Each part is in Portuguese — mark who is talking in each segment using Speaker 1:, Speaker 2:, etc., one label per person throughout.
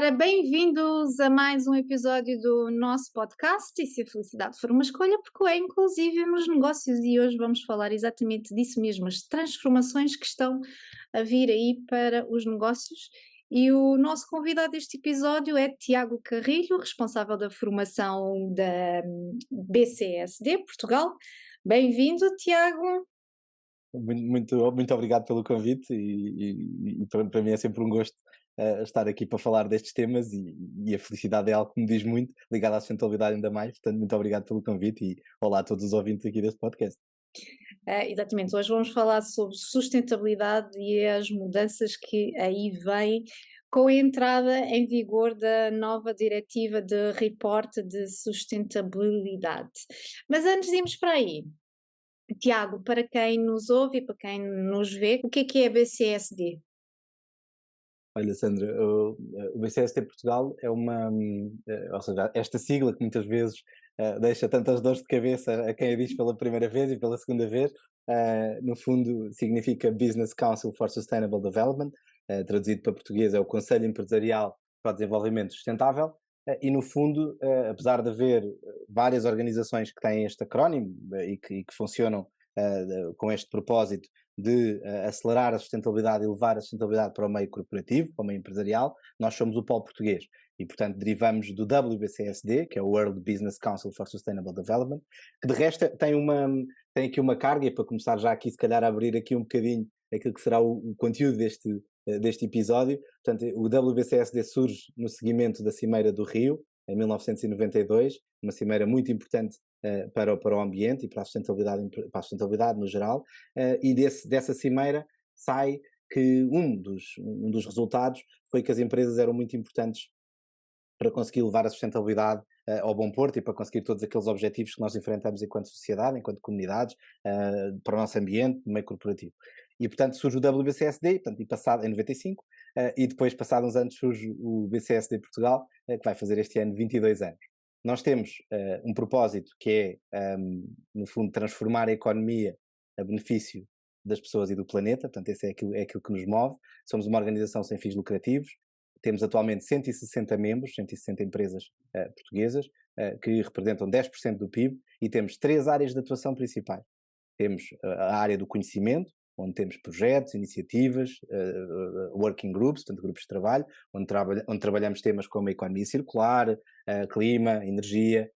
Speaker 1: Ora, bem-vindos a mais um episódio do nosso podcast. E se a felicidade for uma escolha, porque é inclusive nos negócios, e hoje vamos falar exatamente disso mesmo, as transformações que estão a vir aí para os negócios. E o nosso convidado deste episódio é Tiago Carrilho, responsável da formação da BCSD Portugal. Bem-vindo, Tiago.
Speaker 2: Muito obrigado pelo convite e para mim é sempre um gosto estar aqui para falar destes temas e a felicidade é algo que me diz muito, ligado à sustentabilidade ainda mais, portanto muito obrigado pelo convite e olá a todos os ouvintes aqui deste podcast.
Speaker 1: Exatamente, hoje vamos falar sobre sustentabilidade e as mudanças que aí vêm com a entrada em vigor da nova diretiva de reporte de sustentabilidade. Mas antes de irmos para aí, Tiago, para quem nos ouve e para quem nos vê, o que é a BCSD?
Speaker 2: Olha, Sandra, o BCST Portugal é ou seja, esta sigla que muitas vezes deixa tantas dores de cabeça a quem a diz pela primeira vez e pela segunda vez, no fundo significa Business Council for Sustainable Development, traduzido para português é o Conselho Empresarial para o Desenvolvimento Sustentável, e no fundo, apesar de haver várias organizações que têm este acrónimo e que funcionam com este propósito de acelerar a sustentabilidade e levar a sustentabilidade para o meio corporativo, para o meio empresarial, nós somos o polo português e, portanto, derivamos do WBCSD, que é o World Business Council for Sustainable Development, que de resto tem aqui uma carga, e para começar já aqui se calhar a abrir aqui um bocadinho aquilo que será o conteúdo deste episódio. Portanto, o WBCSD surge no seguimento da Cimeira do Rio, em 1992, uma cimeira muito importante para o ambiente e para a sustentabilidade no geral, e dessa cimeira sai que um dos resultados foi que as empresas eram muito importantes para conseguir levar a sustentabilidade ao bom porto e para conseguir todos aqueles objetivos que nós enfrentamos enquanto sociedade, enquanto comunidades, para o nosso ambiente, no meio corporativo. E, portanto, surge o WBCSD, portanto, em 95, e depois, passados uns anos, surge o BCSD Portugal, que vai fazer este ano 22 anos. Nós temos um propósito que é, no fundo, transformar a economia a benefício das pessoas e do planeta, portanto, esse é aquilo que nos move. Somos uma organização sem fins lucrativos, temos atualmente 160 membros, 160 empresas portuguesas, que representam 10% do PIB, e temos 3 áreas de atuação principais. Temos a área do conhecimento, onde temos projetos, iniciativas, working groups, portanto grupos de trabalho, onde trabalhamos temas como a economia circular, clima, energia,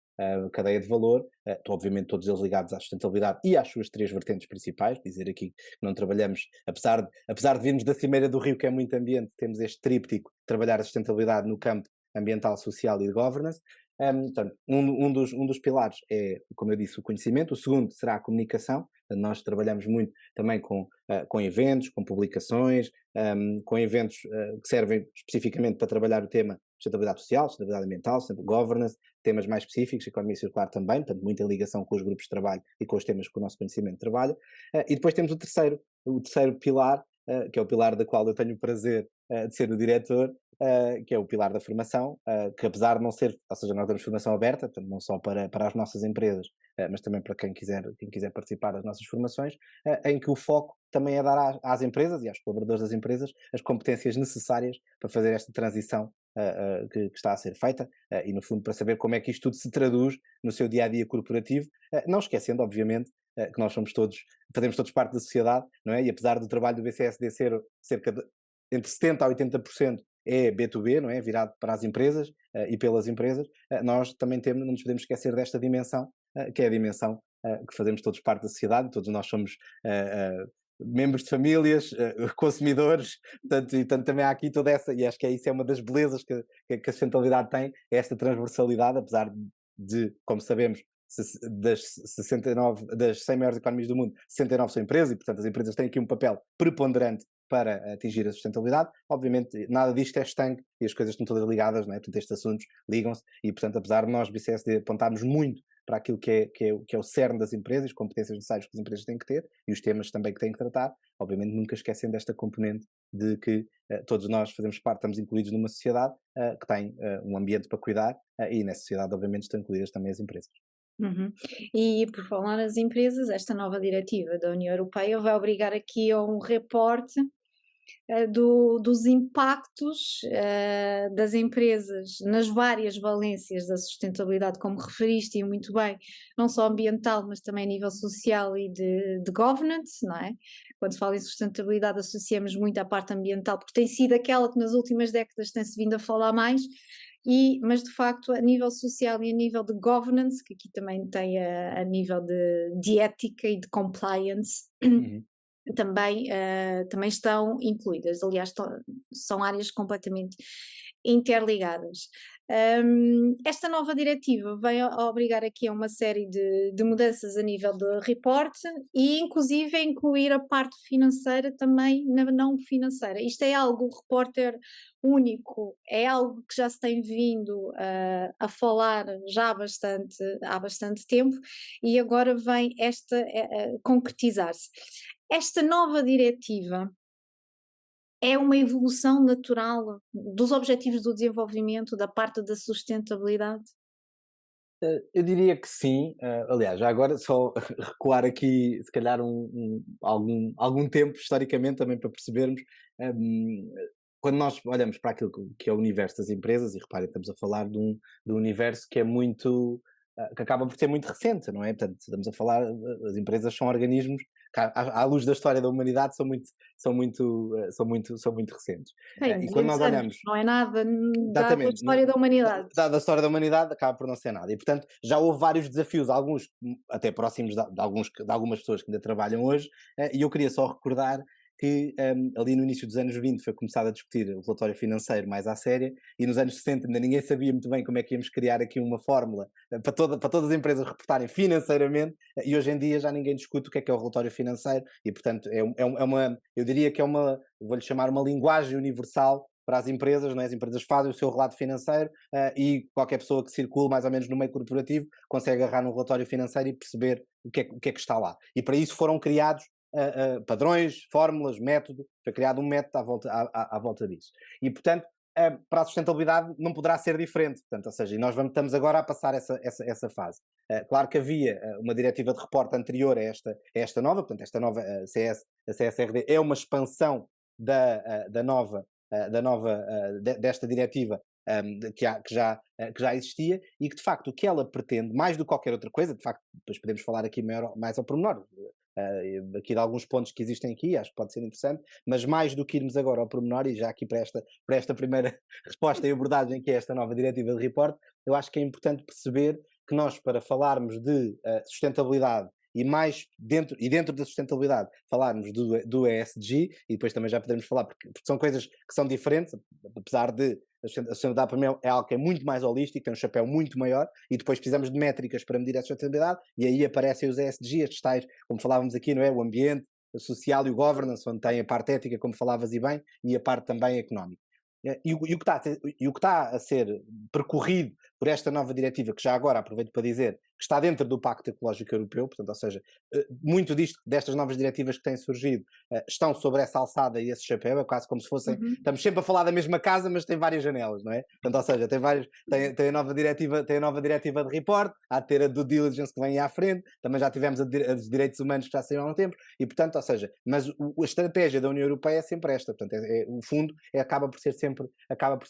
Speaker 2: cadeia de valor, obviamente todos eles ligados à sustentabilidade e às suas 3 vertentes principais. Dizer aqui que não trabalhamos, apesar de virmos da Cimeira do Rio, que é muito ambiente, temos este tríptico, trabalhar a sustentabilidade no campo ambiental, social e de governance. Portanto, um dos pilares é, como eu disse, o conhecimento. O segundo será a comunicação. Nós trabalhamos muito também com eventos, com publicações, com eventos que servem especificamente para trabalhar o tema sustentabilidade social, sustentabilidade ambiental, governance, temas mais específicos, economia circular também, portanto muita ligação com os grupos de trabalho e com os temas que o nosso conhecimento trabalha. E depois temos o terceiro pilar, que é o pilar da qual eu tenho o prazer de ser o diretor, que é o pilar da formação, que apesar de não ser, ou seja, nós damos formação aberta, portanto não só para as nossas empresas, mas também para quem quiser participar das nossas formações, em que o foco também é dar às empresas e aos colaboradores das empresas as competências necessárias para fazer esta transição que está a ser feita, e no fundo para saber como é que isto tudo se traduz no seu dia-a-dia corporativo, não esquecendo, obviamente, que nós fazemos todos parte da sociedade, não é? E apesar do trabalho do BCSD ser cerca de entre 70% a 80% é B2B, não é? Virado para as empresas e pelas empresas, nós também não nos podemos esquecer desta dimensão, que é a dimensão que fazemos todos parte da sociedade, todos nós somos membros de famílias, consumidores, portanto também há aqui toda essa, e acho que isso é uma das belezas que a sustentabilidade tem, é esta transversalidade, apesar de, como sabemos, das 100 maiores economias do mundo, 69 são empresas, e portanto as empresas têm aqui um papel preponderante para atingir a sustentabilidade. Obviamente nada disto é estanque e as coisas estão todas ligadas, não é? Portanto estes assuntos ligam-se e, portanto, apesar de nós, BCSD, apontarmos muito para aquilo que é o cerne das empresas, as competências necessárias que as empresas têm que ter e os temas também que têm que tratar, obviamente nunca esquecem desta componente de que todos nós fazemos parte, estamos incluídos numa sociedade que tem um ambiente para cuidar, e nessa sociedade obviamente estão incluídas também as empresas.
Speaker 1: Uhum. E por falar nas empresas, esta nova diretiva da União Europeia vai obrigar aqui a um reporte dos impactos das empresas nas várias valências da sustentabilidade, como referiste e muito bem, não só ambiental, mas também a nível social e de governance, não é? Quando se fala em sustentabilidade associamos muito à parte ambiental, porque tem sido aquela que nas últimas décadas tem-se vindo a falar mais, mas de facto a nível social e a nível de governance, que aqui também tem a nível de ética e de compliance,
Speaker 2: Uhum.
Speaker 1: também estão incluídas. Aliás, são áreas completamente interligadas. Esta nova diretiva vem a obrigar aqui a uma série de mudanças a nível de report e, inclusive, a incluir a parte financeira também na não financeira. Isto é algo, o repórter único, é algo que já se tem vindo a falar já há bastante tempo e agora vem concretizar-se. Esta nova diretiva é uma evolução natural dos objetivos do desenvolvimento, da parte da sustentabilidade?
Speaker 2: Eu diria que sim. Aliás, já agora só recuar aqui, se calhar, algum tempo historicamente também para percebermos. hum, Quando nós olhamos para aquilo que é o universo das empresas, e reparem, estamos a falar de um universo que é muito, que acaba por ser muito recente, não é? Portanto, estamos a falar, as empresas são organismos que, à luz da história da humanidade, são muito recentes.
Speaker 1: Tem
Speaker 2: E quando
Speaker 1: 200
Speaker 2: nós
Speaker 1: anos,
Speaker 2: olhamos.
Speaker 1: não é nada dada a
Speaker 2: Exatamente.
Speaker 1: história da humanidade.
Speaker 2: Dada a história da humanidade, acaba por não ser nada. E, portanto, já houve vários desafios, alguns até próximos de algumas pessoas que ainda trabalham hoje, e eu queria só recordar que ali no início dos anos 20 foi começado a discutir o relatório financeiro mais à séria, e nos anos 60 ainda ninguém sabia muito bem como é que íamos criar aqui uma fórmula para todas as empresas reportarem financeiramente, e hoje em dia já ninguém discute o que é o relatório financeiro, e portanto eu diria que é uma, vou-lhe chamar uma linguagem universal para as empresas, não é? As empresas fazem o seu relato financeiro e qualquer pessoa que circule mais ou menos no meio corporativo consegue agarrar no relatório financeiro e perceber o que é que está lá. E para isso foram criados padrões, fórmulas, método, foi criado um método à volta disso. E, portanto, para a sustentabilidade não poderá ser diferente, portanto, ou seja, e nós estamos agora a passar essa fase. Claro que havia uma diretiva de reporte anterior a esta nova, portanto, esta nova a CSRD é uma expansão desta diretiva que já existia e que de facto o que ela pretende, mais do que qualquer outra coisa, de facto depois podemos falar aqui mais ao pormenor, aqui de alguns pontos que existem aqui, acho que pode ser interessante, mas mais do que irmos agora ao pormenor e já aqui para esta primeira resposta e abordagem que é esta nova diretiva de report, eu acho que é importante perceber que nós, para falarmos de sustentabilidade dentro da sustentabilidade, falarmos do ESG, e depois também já podemos falar, porque são coisas que são diferentes, apesar de a sustentabilidade para mim é algo que é muito mais holístico, tem um chapéu muito maior, e depois precisamos de métricas para medir a sustentabilidade, e aí aparecem os ESG, estes tais, como falávamos aqui, não é? O ambiente, o social e o governance, onde tem a parte ética, como falavas e bem, e a parte também económica. E o que está a ser percorrido por esta nova diretiva, que já agora aproveito para dizer que está dentro do Pacto Ecológico Europeu, portanto, ou seja, muito destas novas diretivas que têm surgido estão sobre essa alçada e esse chapéu, é quase como se fossem,
Speaker 1: Uhum.
Speaker 2: estamos sempre a falar da mesma casa, mas tem várias janelas, não é? Portanto, ou seja, tem a nova diretiva de report, há de ter a due diligence que vem aí à frente, também já tivemos a dos direitos humanos que já saíram há um tempo, e portanto, ou seja, mas a estratégia da União Europeia é sempre esta, portanto, o fundo acaba por ser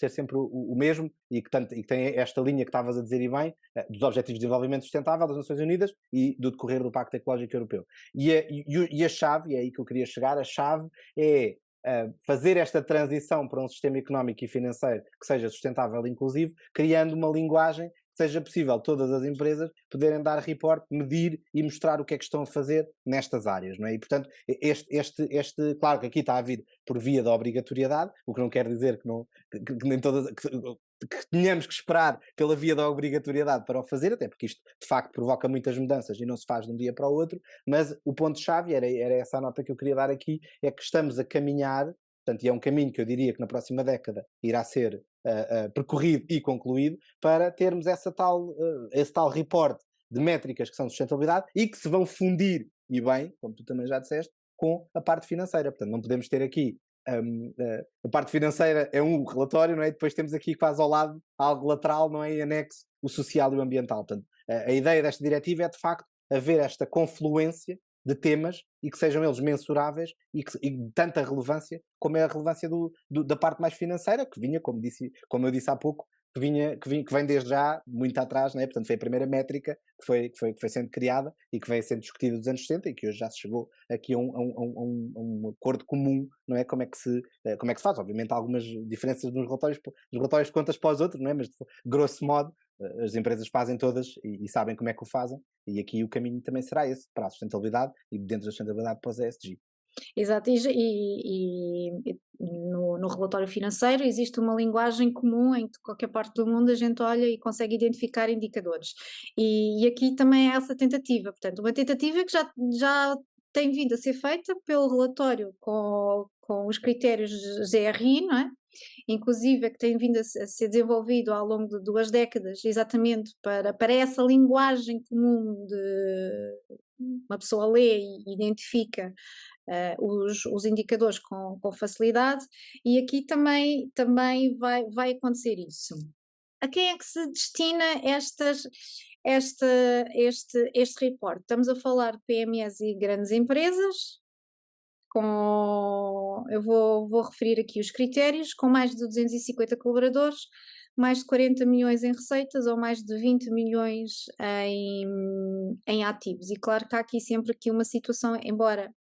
Speaker 2: sempre o mesmo, e que tem esta linha que estavas a dizer e bem, dos Objetivos de Desenvolvimento Sustentável das Nações Unidas e do decorrer do Pacto Ecológico Europeu. E a chave, e é aí que eu queria chegar, a chave é fazer esta transição para um sistema económico e financeiro que seja sustentável e inclusivo, criando uma linguagem que seja possível todas as empresas poderem dar report, medir e mostrar o que é que estão a fazer nestas áreas, não é? E, portanto, claro que aqui está a vir por via da obrigatoriedade, o que não quer dizer que nem todas, que tenhamos que esperar pela via da obrigatoriedade para o fazer, até porque isto de facto provoca muitas mudanças e não se faz de um dia para o outro, mas o ponto-chave, era essa a nota que eu queria dar aqui, é que estamos a caminhar, portanto, e é um caminho que eu diria que na próxima década irá ser percorrido e concluído, para termos esse tal report de métricas que são de sustentabilidade e que se vão fundir, e bem, como tu também já disseste, com a parte financeira. Portanto, não podemos ter aqui a parte financeira é um relatório, não é? E depois temos aqui quase ao lado algo lateral, não é? Em anexo, o social e o ambiental. Portanto, a ideia desta diretiva é de facto haver esta confluência de temas e que sejam eles mensuráveis e de tanta relevância como é a relevância da parte mais financeira, que vinha, como eu disse há pouco, que vem desde já muito atrás, né? Portanto foi a primeira métrica que foi sendo criada e que vem sendo discutida dos anos 60 e que hoje já se chegou aqui a um acordo comum, não é? Como é que se faz? Obviamente há algumas diferenças nos relatórios de contas para os outros, não é? Mas grosso modo as empresas fazem todas e sabem como é que o fazem, e aqui o caminho também será esse, para a sustentabilidade e dentro da sustentabilidade para os ESG.
Speaker 1: Exato, e no relatório financeiro existe uma linguagem comum em que qualquer parte do mundo a gente olha e consegue identificar indicadores. E aqui também é essa tentativa, portanto, uma tentativa que já tem vindo a ser feita pelo relatório com os critérios GRI, não é? Inclusive que tem vindo a ser desenvolvido ao longo de 2 décadas, exatamente para essa linguagem comum de uma pessoa lê e identifica os indicadores com facilidade, e aqui também vai acontecer isso. A quem é que se destina este reporte? Estamos a falar de PMEs e grandes empresas, eu vou referir aqui os critérios, com mais de 250 colaboradores, mais de 40 milhões em receitas ou mais de 20 milhões em ativos. E claro que há aqui sempre aqui uma situação, embora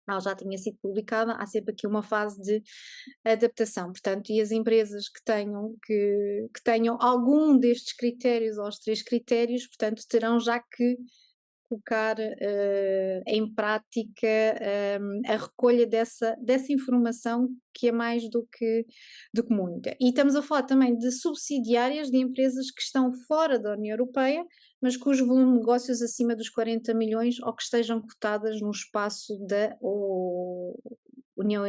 Speaker 1: ela já tinha sido publicada, há sempre aqui uma fase de adaptação, portanto, e as empresas que tenham algum destes critérios, ou os 3 critérios, portanto, terão já que colocar em prática a recolha dessa informação, que é mais do que muita. E estamos a falar também de subsidiárias de empresas que estão fora da União Europeia, mas cujo volume de negócios acima dos 40 milhões ou que estejam cotadas no espaço da União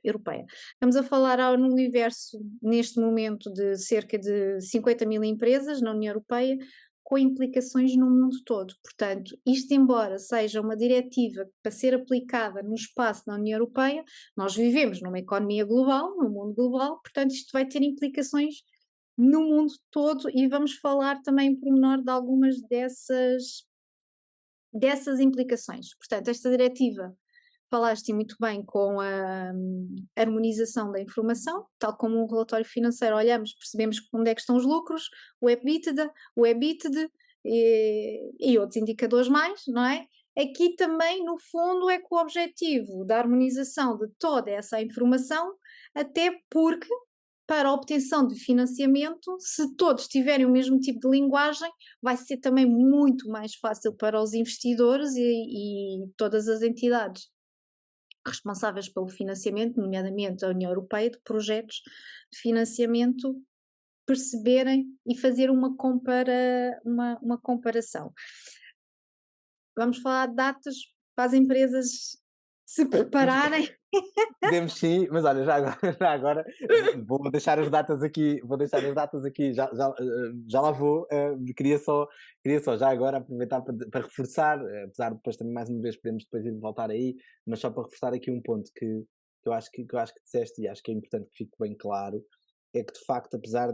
Speaker 1: Europeia. Estamos a falar no universo, neste momento, de cerca de 50 mil empresas na União Europeia, com implicações no mundo todo. Portanto, isto, embora seja uma diretiva para ser aplicada no espaço da União Europeia, nós vivemos numa economia global, num mundo global, portanto, isto vai ter implicações no mundo todo, e vamos falar também em pormenor de algumas dessas implicações. Portanto, esta diretiva, falaste muito bem com a harmonização da informação, tal como um relatório financeiro, olhamos, percebemos onde é que estão os lucros, o EBITDA, o EBITD e outros indicadores mais, não é? Aqui também, no fundo, é com o objetivo da harmonização de toda essa informação, até porque, para a obtenção de financiamento, se todos tiverem o mesmo tipo de linguagem, vai ser também muito mais fácil para os investidores e todas as entidades responsáveis pelo financiamento, nomeadamente a União Europeia, de projetos de financiamento, perceberem e fazer uma comparação. Vamos falar de datas para as empresas se prepararem.
Speaker 2: Podemos sim, mas olha, já agora vou deixar as datas aqui, já lá vou. Queria só já agora aproveitar para reforçar, apesar de depois também mais uma vez podemos depois ir voltar aí, mas só para reforçar aqui um ponto que eu acho que disseste e acho que é importante que fique bem claro, é que de facto, apesar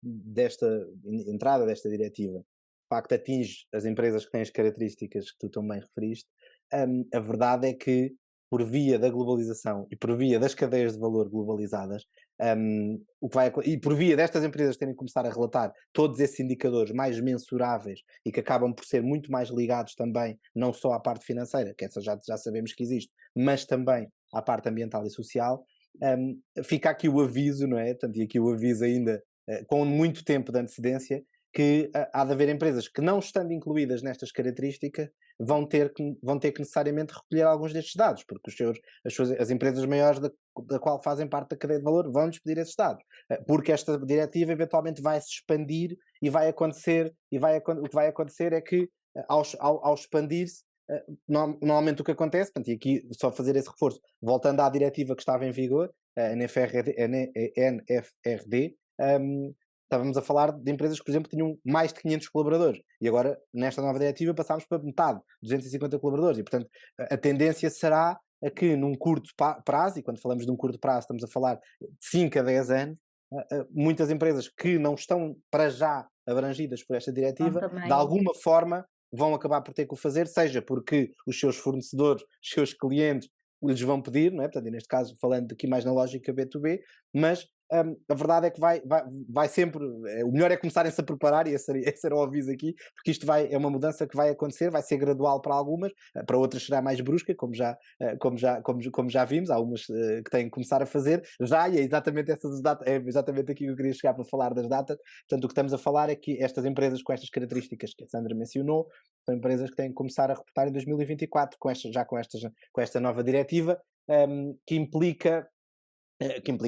Speaker 2: desta entrada desta diretiva, de facto atinge as empresas que têm as características que tu também referiste. A verdade é que, por via da globalização e por via das cadeias de valor globalizadas, e por via destas empresas terem que começar a relatar todos esses indicadores mais mensuráveis e que acabam por ser muito mais ligados também, não só à parte financeira, que essa já sabemos que existe, mas também à parte ambiental e social, fica aqui o aviso, não é? Portanto, e aqui o aviso ainda com muito tempo de antecedência, que há de haver empresas que, não estando incluídas nestas características, vão ter que necessariamente recolher alguns destes dados, porque as empresas maiores da qual fazem parte da cadeia de valor vão-lhes pedir esses dados, porque esta diretiva eventualmente vai se expandir e vai acontecer, o que vai acontecer é que ao expandir-se, normalmente o que acontece, portanto, e aqui só fazer esse reforço, voltando à diretiva que estava em vigor, a NFRD, estávamos a falar de empresas que, por exemplo, tinham mais de 500 colaboradores, e agora, nesta nova diretiva, passámos para metade, 250 colaboradores, e portanto a tendência será a que num curto prazo, e quando falamos de um curto prazo estamos a falar de 5 a 10 anos, muitas empresas que não estão para já abrangidas por esta diretiva, de alguma forma vão acabar por ter que o fazer, seja porque os seus fornecedores, os seus clientes lhes vão pedir, não é? Portanto, neste caso, falando aqui mais na lógica B2B, mas a verdade é que vai sempre, o melhor é começarem-se a preparar, e esse era o aviso aqui, porque isto é uma mudança que vai acontecer, vai ser gradual para algumas, para outras será mais brusca, como já vimos, há umas que têm que começar a fazer já, e é exatamente essas datas, é exatamente aqui que eu queria chegar para falar das datas. Portanto, o que estamos a falar é que estas empresas com estas características que a Sandra mencionou, são empresas que têm que começar a reportar em 2024, com esta nova diretiva, que implica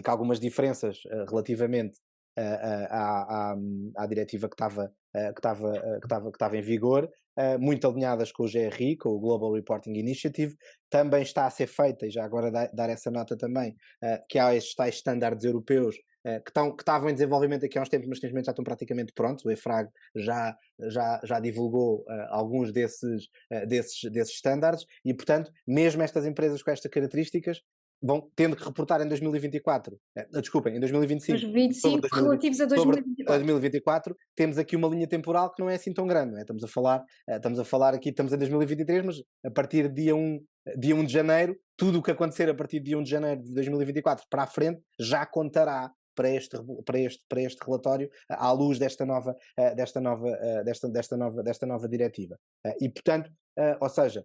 Speaker 2: algumas diferenças relativamente à diretiva que estava em vigor, muito alinhadas com o GRI, com o Global Reporting Initiative. Também está a ser feita, e já agora dar essa nota também, que há estes tais estándares europeus que estavam em desenvolvimento aqui há uns tempos, mas neste momento já estão praticamente prontos. O EFRAG já divulgou alguns desses estándares, e portanto, mesmo estas empresas com estas características vão tendo que reportar em 2024, desculpem, em 2025,
Speaker 1: Os
Speaker 2: sobre
Speaker 1: 25 relativos a
Speaker 2: sobre
Speaker 1: 2024.
Speaker 2: 2024, temos aqui uma linha temporal que não é assim tão grande, não é? Estamos a falar aqui, estamos em 2023, mas a partir de dia 1 de janeiro, tudo o que acontecer a partir de dia 1 de janeiro de 2024 para a frente já contará para este relatório, à luz desta nova diretiva. E portanto, ou seja,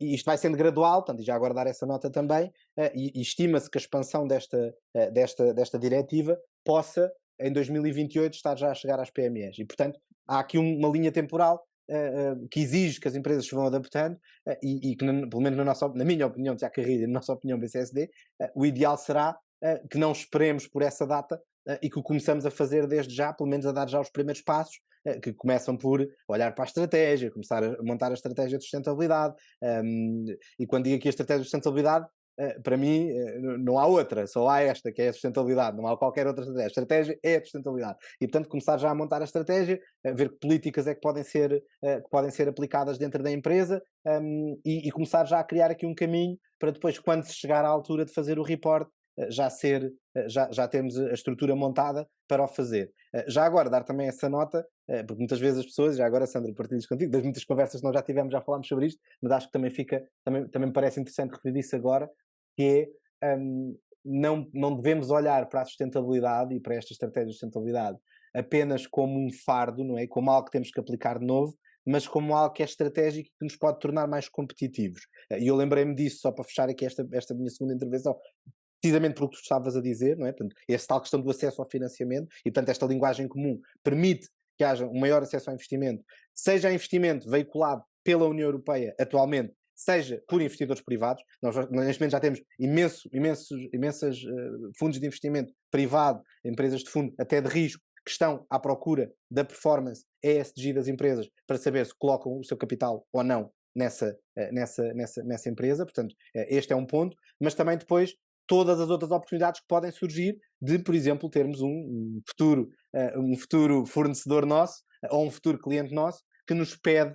Speaker 2: e isto vai sendo gradual, portanto, e já agora dar essa nota também, e estima-se que a expansão desta diretiva possa, em 2028, estar já a chegar às PMEs. E, portanto, há aqui uma linha temporal que exige que as empresas se vão adaptando, e que, pelo menos na minha opinião, Tiago Carrilho, e na nossa opinião, BCSD, o ideal será que não esperemos por essa data e que o começamos a fazer desde já, pelo menos a dar já os primeiros passos, que começam por olhar para a estratégia, começar a montar a estratégia de sustentabilidade, e quando digo aqui a estratégia de sustentabilidade, para mim não há outra, só há esta, que é a sustentabilidade, não há qualquer outra estratégia. A estratégia é a sustentabilidade. E, portanto, começar já a montar a estratégia, ver que políticas é que podem ser aplicadas dentro da empresa, e começar já a criar aqui um caminho para depois, quando se chegar à altura de fazer o report, já termos a estrutura montada para o fazer. Já agora, dar também essa nota, porque muitas vezes as pessoas, já agora, Sandra, partilho contigo, das muitas conversas que nós já tivemos, já falámos sobre isto, mas acho que também me parece interessante referir isso agora, que é, não devemos olhar para a sustentabilidade e para esta estratégia de sustentabilidade apenas como um fardo, não é? Como algo que temos que aplicar de novo, mas como algo que é estratégico e que nos pode tornar mais competitivos. E eu lembrei-me disso, só para fechar aqui esta minha segunda intervenção, precisamente pelo que tu estavas a dizer, não é? Portanto, essa tal questão do acesso ao financiamento, e portanto esta linguagem comum permite que haja um maior acesso ao investimento, seja investimento veiculado pela União Europeia atualmente, seja por investidores privados. Nós neste momento já temos imensos fundos de investimento privado, empresas de fundo, até de risco, que estão à procura da performance ESG das empresas para saber se colocam o seu capital ou não nessa empresa. Portanto, este é um ponto, mas também depois todas as outras oportunidades que podem surgir de, por exemplo, termos um futuro fornecedor nosso, ou um futuro cliente nosso, que nos pede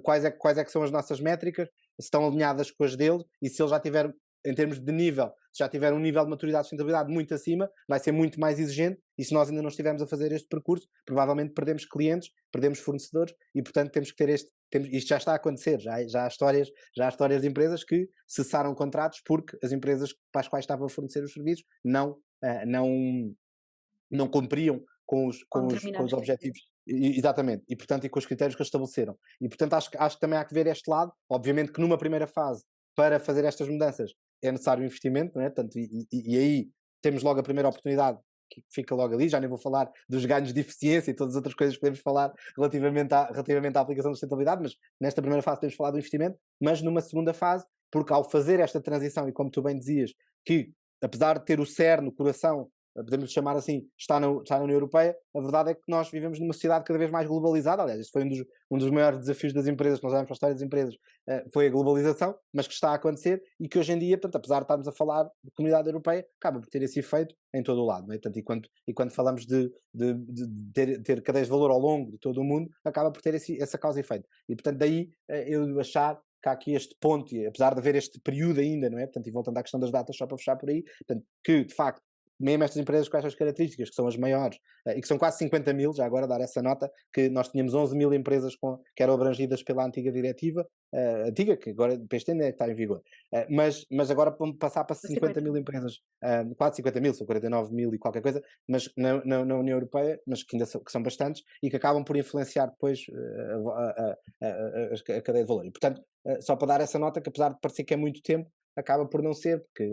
Speaker 2: quais é que são as nossas métricas, se estão alinhadas com as dele, e se ele já tiver, em termos de nível, se já tiver um nível de maturidade de sustentabilidade muito acima, vai ser muito mais exigente, e se nós ainda não estivermos a fazer este percurso, provavelmente perdemos clientes, perdemos fornecedores, e portanto temos que ter isto já está a acontecer, já há histórias de empresas que cessaram contratos porque as empresas para as quais estavam a fornecer os serviços não cumpriam com os objetivos. Exatamente, e portanto com os critérios que eles estabeleceram. E portanto acho que também há que ver este lado, obviamente que numa primeira fase, para fazer estas mudanças, é necessário investimento, não é? Portanto, e aí temos logo a primeira oportunidade que fica logo ali, já nem vou falar dos ganhos de eficiência e todas as outras coisas que podemos falar relativamente à aplicação de sustentabilidade, mas nesta primeira fase temos falado do investimento, mas numa segunda fase, porque ao fazer esta transição, e como tu bem dizias, que apesar de ter o cerne, o coração, podemos chamar assim, está na União Europeia, a verdade é que nós vivemos numa sociedade cada vez mais globalizada. Aliás, este foi um dos maiores desafios das empresas, que nós olhamos para a história das empresas, foi a globalização, mas que está a acontecer, e que hoje em dia, portanto, apesar de estarmos a falar de comunidade europeia, acaba por ter esse efeito em todo o lado, não é? Portanto, e quando falamos de ter cadeias de valor ao longo de todo o mundo, acaba por ter essa causa e efeito. E portanto daí eu achar que há aqui este ponto, e apesar de haver este período ainda, não é? Portanto, e voltando à questão das datas, só para fechar por aí, portanto, que de facto mesmo estas empresas com estas características, que são as maiores, e que são quase 50 mil, já agora dar essa nota, que nós tínhamos 11 mil empresas que eram abrangidas pela antiga diretiva, antiga, que agora para este ano é que está em vigor, mas agora vamos passar para 50 mil empresas, quase 50 mil, são 49 mil e qualquer coisa, mas na União Europeia, mas que ainda são bastantes, e que acabam por influenciar depois a cadeia de valor. E, portanto, só para dar essa nota, que apesar de parecer que é muito tempo, acaba por não ser, porque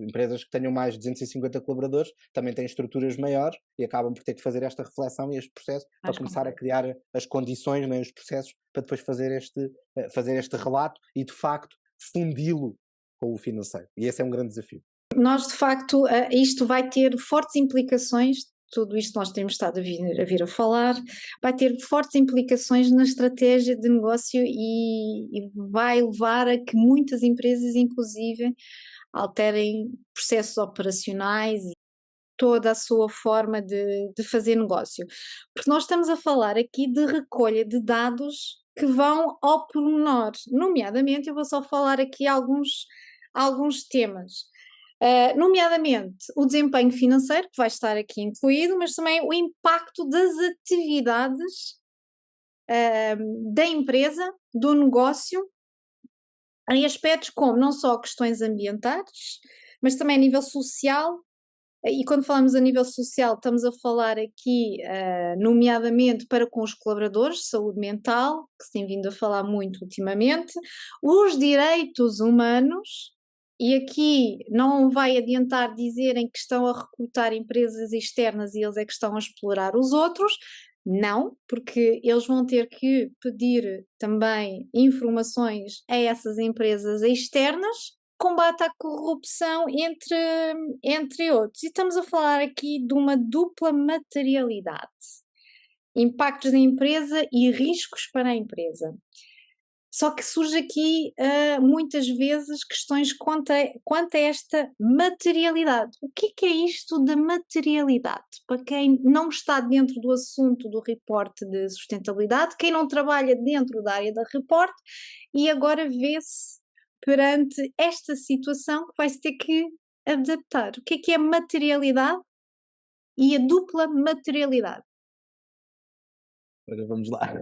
Speaker 2: empresas que tenham mais de 250 colaboradores também têm estruturas maiores e acabam por ter que fazer esta reflexão e este processo para começar a criar as condições, né, os processos para depois fazer este relato e de facto fundi-lo com o financeiro. E esse é um grande desafio.
Speaker 1: Nós, de facto, isto vai ter fortes implicações, tudo isto nós temos estado a vir a falar, vai ter fortes implicações na estratégia de negócio e vai levar a que muitas empresas, inclusive, alterem processos operacionais e toda a sua forma de fazer negócio. Porque nós estamos a falar aqui de recolha de dados que vão ao pormenor, nomeadamente, eu vou só falar aqui alguns temas. Nomeadamente o desempenho financeiro, que vai estar aqui incluído, mas também o impacto das atividades da empresa, do negócio, em aspectos como não só questões ambientais, mas também a nível social. E quando falamos a nível social, estamos a falar aqui, nomeadamente para com os colaboradores, saúde mental, que se tem vindo a falar muito ultimamente, os direitos humanos. E aqui não vai adiantar dizerem que estão a recrutar empresas externas e eles é que estão a explorar os outros. Não, porque eles vão ter que pedir também informações a essas empresas externas, combate à corrupção, entre outros. E estamos a falar aqui de uma dupla materialidade: impactos da empresa e riscos para a empresa. Só que surge aqui muitas vezes questões quanto a esta materialidade. O que é isto da materialidade? Para quem não está dentro do assunto do reporte de sustentabilidade, quem não trabalha dentro da área da reporte e agora vê-se perante esta situação que vai-se ter que adaptar. O que é materialidade e a dupla materialidade?
Speaker 2: Ora, vamos lá.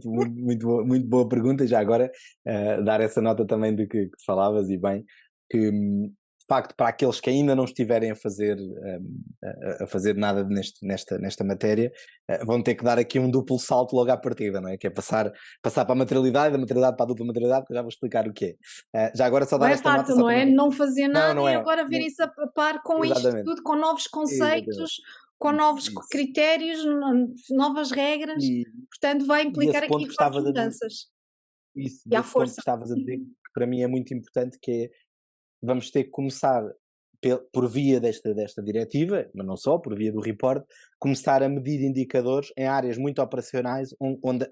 Speaker 2: Muito boa pergunta. Já agora, dar essa nota também de que falavas, e bem, que de facto, para aqueles que ainda não estiverem a fazer nada nesta matéria, vão ter que dar aqui um duplo salto logo à partida, não é? Que é passar para a materialidade, da materialidade para a dupla materialidade, que eu já vou explicar o que é. Já agora só dar esta nota.
Speaker 1: Não é fácil, não é? Não fazer nada
Speaker 2: não
Speaker 1: e
Speaker 2: é.
Speaker 1: agora verem-se a par com isto
Speaker 2: Exatamente.
Speaker 1: tudo, com novos conceitos, com novos critérios, novas regras, portanto vai implicar aqui fortes mudanças.
Speaker 2: Isso,
Speaker 1: E à
Speaker 2: desse ponto que
Speaker 1: força.
Speaker 2: estavas a dizer, que para mim é muito importante, que é, vamos ter que começar, por via desta diretiva, mas não só, por via do report, começar a medir indicadores em áreas muito operacionais, onde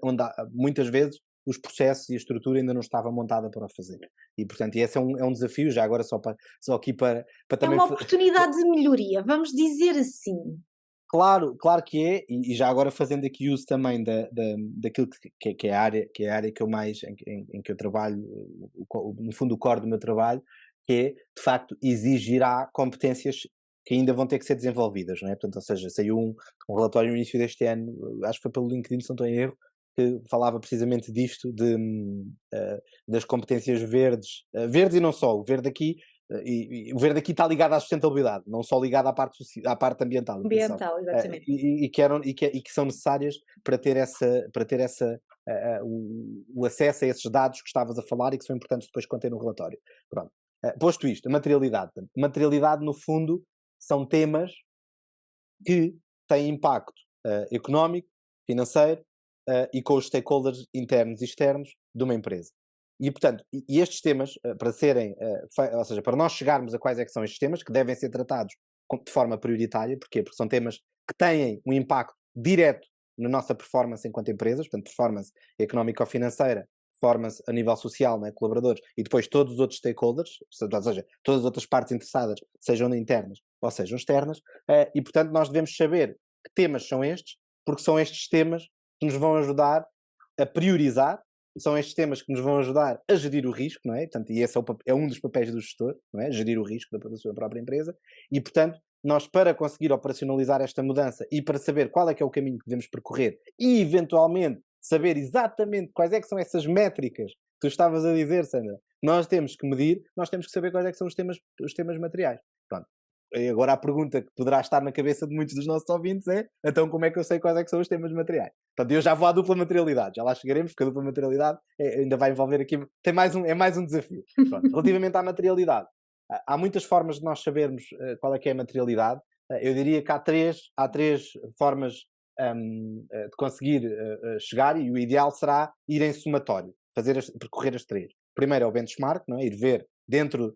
Speaker 2: muitas vezes os processos e a estrutura ainda não estava montada para o fazer. E, portanto, esse é um desafio, já agora só aqui para também...
Speaker 1: É uma oportunidade de melhoria, vamos dizer assim.
Speaker 2: Claro que é, e já agora fazendo aqui uso também daquilo que é a área que eu mais, em que eu trabalho, no fundo o core do meu trabalho, que é, de facto, exigirá competências que ainda vão ter que ser desenvolvidas, não é? Portanto, ou seja, saiu um relatório no início deste ano, acho que foi pelo LinkedIn, se não estou em erro, que falava precisamente disto, das competências verdes, verdes e não só, o verde aqui, e o verde aqui está ligado à sustentabilidade, não só ligado à parte ambiental.
Speaker 1: Ambiental, exatamente.
Speaker 2: Que são necessárias para ter o acesso a esses dados que estavas a falar e que são importantes depois conter no relatório. Pronto. Posto isto, a materialidade. Materialidade, no fundo, são temas que têm impacto económico, financeiro e com os stakeholders internos e externos de uma empresa. E, portanto, estes temas, para serem, ou seja, para nós chegarmos a quais é que são estes temas, que devem ser tratados de forma prioritária, porquê? Porque são temas que têm um impacto direto na nossa performance enquanto empresas, portanto, performance económica ou financeira, performance a nível social, né, colaboradores, e depois todos os outros stakeholders, ou seja, todas as outras partes interessadas, sejam internas ou sejam externas, e, portanto, nós devemos saber que temas são estes, porque são estes temas que nos vão ajudar a priorizar, são estes temas que nos vão ajudar a gerir o risco, não é? Portanto, e esse é um dos papéis do gestor, não é? Gerir o risco da sua própria empresa, e, portanto, nós, para conseguir operacionalizar esta mudança e para saber qual é que é o caminho que devemos percorrer e, eventualmente, saber exatamente quais é que são essas métricas que tu estavas a dizer, Sandra, nós temos que medir, nós temos que saber quais é que são os temas materiais. Pronto. E agora a pergunta que poderá estar na cabeça de muitos dos nossos ouvintes é: então como é que eu sei quais é que são os temas materiais? Portanto, eu já vou à dupla materialidade, já lá chegaremos, porque a dupla materialidade ainda vai envolver aqui, é mais um desafio. Pronto. Relativamente à materialidade, há muitas formas de nós sabermos qual é que é a materialidade. Eu diria que há três formas de conseguir chegar, e o ideal será ir em somatório, percorrer as três. Primeiro é o benchmark, não é? Ir ver dentro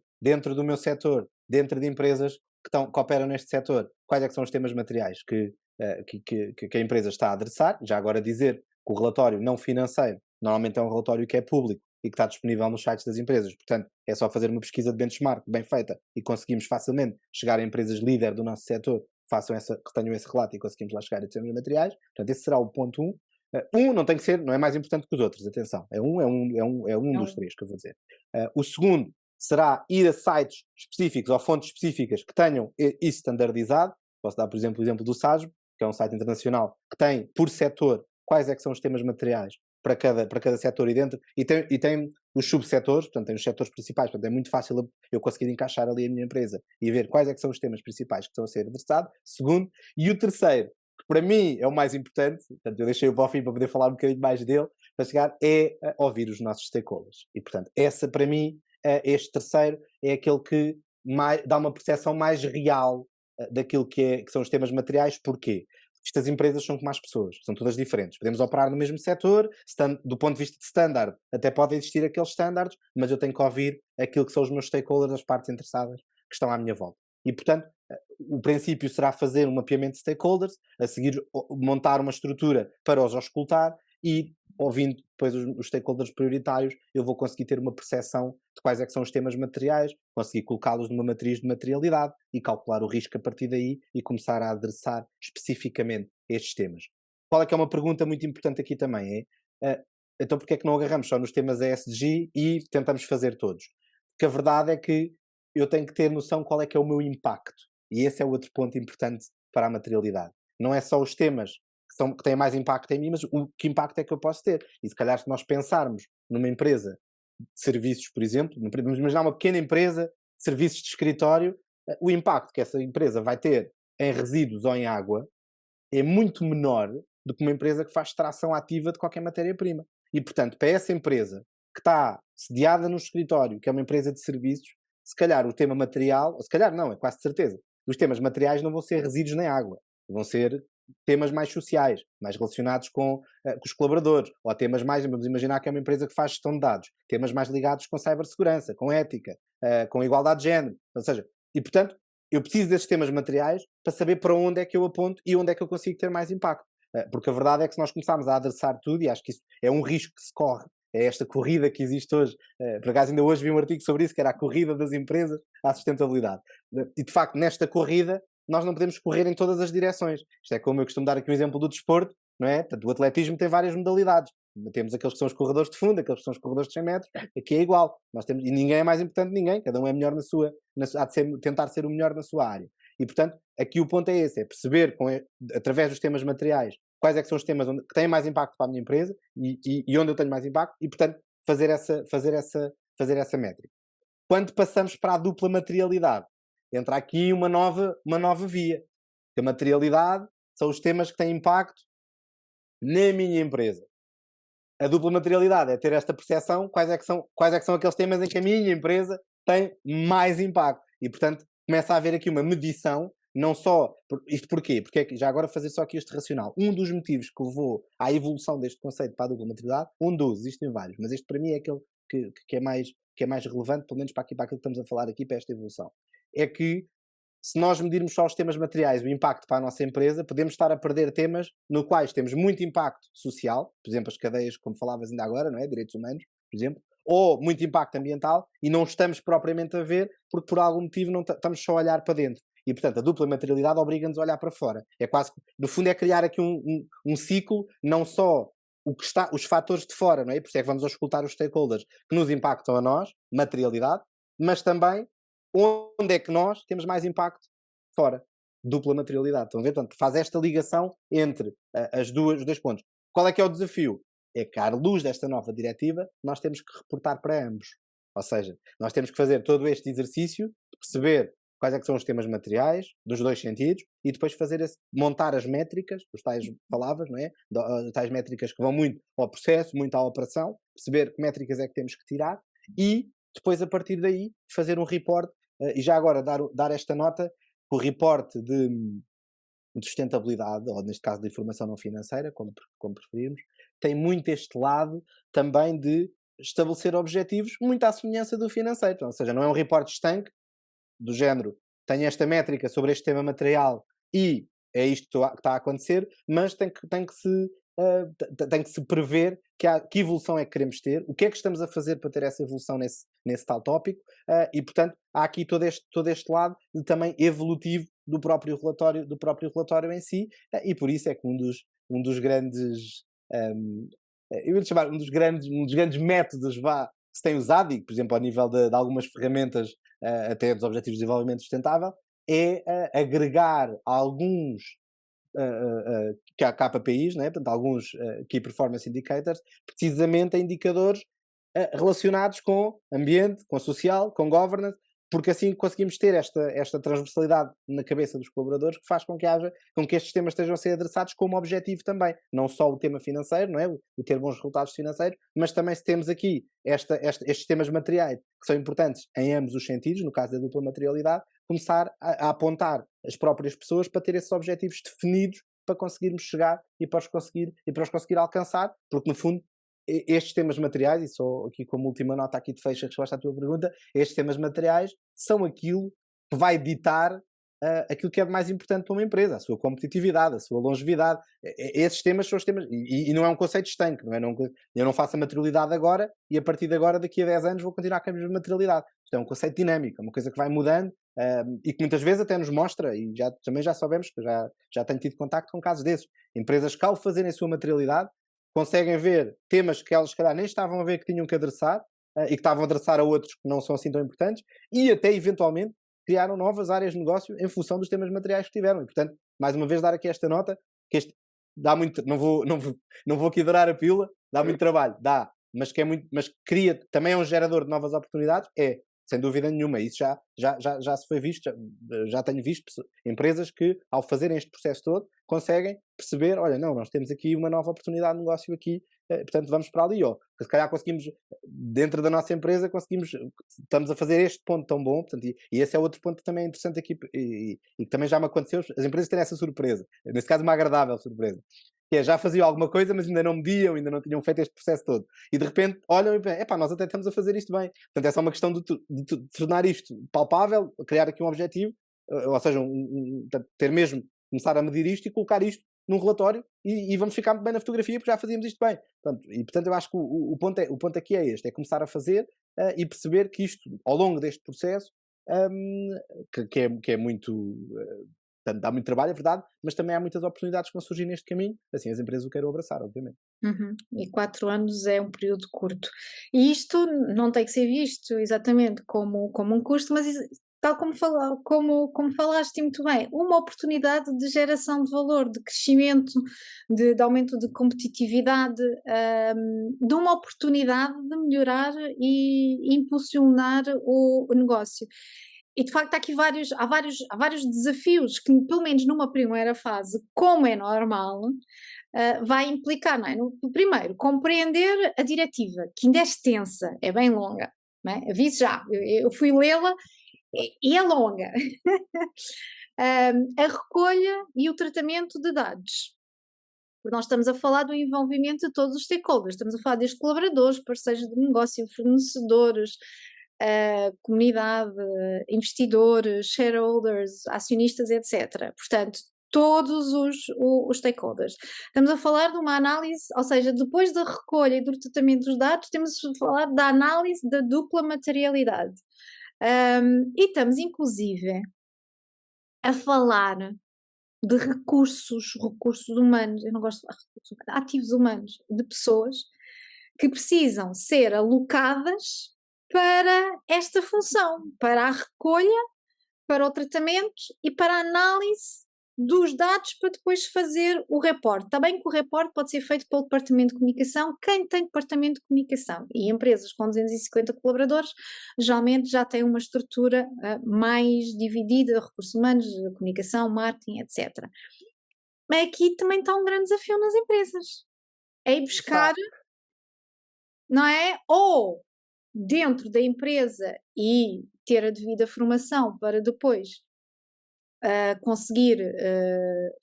Speaker 2: do meu setor, dentro de empresas que operam neste setor, quais é que são os temas materiais que a empresa está a adressar. Já agora dizer que o relatório não financeiro normalmente é um relatório que é público e que está disponível nos sites das empresas. Portanto, é só fazer uma pesquisa de benchmark bem feita e conseguimos facilmente chegar a empresas líder do nosso setor que tenham esse relato e conseguimos lá chegar a temas materiais. Portanto, esse será o ponto 1. Não tem que ser, não é mais importante que os outros, atenção. É um dos três que eu vou dizer. O segundo será ir a sites específicos ou fontes específicas que tenham isso standardizado. Posso dar, por exemplo, o exemplo do SASB, que é um site internacional que tem, por setor, quais é que são os temas materiais para cada setor e tem os subsetores, portanto tem os setores principais, portanto é muito fácil eu conseguir encaixar ali a minha empresa e ver quais é que são os temas principais que estão a ser adressados. Segundo, e o terceiro, que para mim é o mais importante, portanto eu deixei-o para o fim para poder falar um bocadinho mais dele, para chegar, é ouvir os nossos stakeholders. E portanto, essa para mim, este terceiro é aquele que dá uma percepção mais real daquilo que são os temas materiais. Porquê? Estas empresas são como as pessoas, são todas diferentes. Podemos operar no mesmo setor, do ponto de vista de standard, até podem existir aqueles standards, mas eu tenho que ouvir aquilo que são os meus stakeholders, as partes interessadas que estão à minha volta. E, portanto, o princípio será fazer um mapeamento de stakeholders, a seguir montar uma estrutura para os auscultar e, ouvindo depois os stakeholders prioritários, eu vou conseguir ter uma percepção de quais é que são os temas materiais, conseguir colocá-los numa matriz de materialidade e calcular o risco a partir daí e começar a adressar especificamente estes temas. Qual é que é uma pergunta muito importante aqui também? Então porque é que não agarramos só nos temas ESG e tentamos fazer todos? Porque a verdade é que eu tenho que ter noção qual é que é o meu impacto. E esse é o outro ponto importante para a materialidade. Não é só os temas que têm mais impacto em mim, mas que impacto é que eu posso ter? E se calhar se nós pensarmos numa empresa de serviços, por exemplo, vamos imaginar uma pequena empresa de serviços de escritório, o impacto que essa empresa vai ter em resíduos ou em água é muito menor do que uma empresa que faz extração ativa de qualquer matéria-prima. E, portanto, para essa empresa que está sediada no escritório, que é uma empresa de serviços, se calhar o tema material, ou se calhar não, é quase certeza, os temas materiais não vão ser resíduos nem água, vão ser temas mais sociais, mais relacionados com os colaboradores, ou temas mais, vamos imaginar que é uma empresa que faz gestão de dados, temas mais ligados com cibersegurança, com ética, com igualdade de género, ou seja, e portanto, eu preciso desses temas materiais para saber para onde é que eu aponto e onde é que eu consigo ter mais impacto. Porque a verdade é que se nós começarmos a adressar tudo, e acho que isso é um risco que se corre, é esta corrida que existe hoje, por acaso ainda hoje vi um artigo sobre isso, que era a corrida das empresas à sustentabilidade. E de facto, nesta corrida, nós não podemos correr em todas as direções. Isto é como eu costumo dar aqui o exemplo do desporto, não é? Portanto, o atletismo tem várias modalidades. Temos aqueles que são os corredores de fundo, aqueles que são os corredores de 100 metros, aqui é igual. E ninguém é mais importante de ninguém, cada um é melhor há de tentar ser o melhor na sua área. E, portanto, aqui o ponto é esse, é perceber, através dos temas materiais, quais é que são os temas que têm mais impacto para a minha empresa e onde eu tenho mais impacto e, portanto, fazer essa métrica. Quando passamos para a dupla materialidade, entra aqui uma nova via. A materialidade são os temas que têm impacto na minha empresa. A dupla materialidade é ter esta percepção quais é que são aqueles temas em que a minha empresa tem mais impacto. E, portanto, começa a haver aqui uma medição, não só... Isto porquê? Porque é que, já agora fazer só aqui este racional. Um dos motivos que levou à evolução deste conceito para a dupla materialidade, existem vários, mas este para mim é aquele que é mais relevante, pelo menos para aquilo que estamos a falar aqui, para esta evolução. É que, se nós medirmos só os temas materiais, o impacto para a nossa empresa, podemos estar a perder temas no quais temos muito impacto social, por exemplo, as cadeias, como falavas ainda agora, não é? Direitos humanos, por exemplo, ou muito impacto ambiental, e não estamos propriamente a ver, porque por algum motivo não estamos só a olhar para dentro. E, portanto, a dupla materialidade obriga-nos a olhar para fora. É quase, no fundo, é criar aqui um ciclo, não só os fatores de fora, não é? Por isso é que vamos auscultar os stakeholders que nos impactam a nós, materialidade, mas também onde é que nós temos mais impacto fora. dupla materialidade. Estão a ver? Portanto, faz esta ligação entre os dois pontos. Qual é que é o desafio? É que, à luz desta nova diretiva, nós temos que reportar para ambos. Ou seja, nós temos que fazer todo este exercício de perceber quais é que são os temas materiais, dos dois sentidos, e depois montar as métricas, os tais palavras, não é? Tais métricas que vão muito ao processo, muito à operação, perceber que métricas é que temos que tirar, e depois, a partir daí, fazer um report, e já agora dar esta nota, o report de sustentabilidade, ou neste caso de informação não financeira, como preferirmos, tem muito este lado também de estabelecer objetivos muito à semelhança do financeiro. Ou seja, não é um report estanque, do género, tenho esta métrica sobre este tema material e é isto que está a acontecer, mas tem que se prever que evolução é que queremos ter, o que é que estamos a fazer para ter essa evolução nesse tal tópico, e portanto há aqui todo este lado também evolutivo do próprio relatório em si, e por isso é que um dos grandes, eu ia chamar um dos grandes métodos que se tem usado, e por exemplo ao nível de algumas ferramentas até dos Objetivos de Desenvolvimento Sustentável, é agregar alguns KPIs, né? Portanto, alguns Key Performance Indicators, precisamente a indicadores relacionados com ambiente, com social, com governance, porque assim conseguimos ter esta transversalidade na cabeça dos colaboradores, que faz com que estes temas estejam a ser adressados como objetivo também. Não só o tema financeiro, não é? O ter bons resultados financeiros, mas também se temos aqui estes temas materiais, que são importantes em ambos os sentidos, no caso da dupla materialidade, começar a apontar as próprias pessoas para ter esses objetivos definidos para conseguirmos chegar e para os conseguir alcançar, porque no fundo estes temas materiais, e só aqui como última nota aqui de fecho a resposta à tua pergunta, estes temas materiais são aquilo que vai ditar aquilo que é mais importante para uma empresa, a sua competitividade, a sua longevidade. Esses temas são os temas, e não é um conceito estanque, não é? Eu não faço a materialidade agora e a partir de agora, daqui a 10 anos, vou continuar com a mesma materialidade. Isto é um conceito dinâmico, é uma coisa que vai mudando, e que muitas vezes até nos mostra, e também já sabemos, que já tenho tido contacto com casos desses, empresas que ao fazerem a sua materialidade, conseguem ver temas que elas se calhar nem estavam a ver que tinham que adressar, e que estavam a adressar a outros que não são assim tão importantes, e até eventualmente criaram novas áreas de negócio em função dos temas materiais que tiveram. E portanto, mais uma vez dar aqui esta nota, que este dá muito, não vou aqui dourar a pílula, dá muito trabalho, mas mas cria, também é um gerador de novas oportunidades, sem dúvida nenhuma, isso já se foi visto, já tenho visto empresas que, ao fazerem este processo todo, conseguem perceber, olha, não, nós temos aqui uma nova oportunidade de negócio aqui, portanto vamos para ali, se calhar conseguimos, dentro da nossa empresa, estamos a fazer este ponto tão bom, portanto, e esse é outro ponto que também é interessante aqui, e que também já me aconteceu, as empresas terem essa surpresa, nesse caso uma agradável surpresa, que já faziam alguma coisa, mas ainda não mediam, ainda não tinham feito este processo todo. E de repente olham e pensam, nós até estamos a fazer isto bem. Portanto, é só uma questão de tornar isto palpável, criar aqui um objetivo, ou seja, começar a medir isto e colocar isto num relatório e vamos ficar bem na fotografia porque já fazíamos isto bem. Portanto, eu acho que o ponto aqui é este, é começar a fazer e perceber que isto, ao longo deste processo, que é muito... Portanto, dá muito trabalho, é verdade, mas também há muitas oportunidades que vão surgir neste caminho, assim as empresas o queiram abraçar, obviamente.
Speaker 1: E 4 anos é um período curto. E isto não tem que ser visto exatamente como um custo, mas tal como falaste muito bem, uma oportunidade de geração de valor, de crescimento, de aumento de competitividade, de uma oportunidade de melhorar e impulsionar o negócio. E de facto há vários desafios que, pelo menos numa primeira fase, como é normal, vai implicar, não é? Primeiro, compreender a diretiva, que ainda é extensa, é bem longa, não é? Aviso já, eu fui lê-la e é longa. A recolha e o tratamento de dados. Porque nós estamos a falar do envolvimento de todos os stakeholders, estamos a falar desde colaboradores, parceiros de negócio, fornecedores, comunidade, investidores, shareholders, acionistas, etc. Portanto, todos os stakeholders. Estamos a falar de uma análise, ou seja, depois da recolha e do tratamento dos dados, temos a falar da análise da dupla materialidade. E estamos, inclusive, a falar de recursos humanos, eu não gosto de falar recursos humanos, ativos humanos, de pessoas que precisam ser alocadas para esta função, para a recolha, para o tratamento e para a análise dos dados para depois fazer o reporte. Está bem que o reporte pode ser feito pelo departamento de comunicação, quem tem departamento de comunicação. E empresas com 250 colaboradores geralmente já têm uma estrutura mais dividida, recursos humanos, comunicação, marketing, etc. Mas aqui também está um grande desafio nas empresas. É ir buscar,
Speaker 2: Está.
Speaker 1: não é? Ou dentro da empresa e ter a devida formação para depois conseguir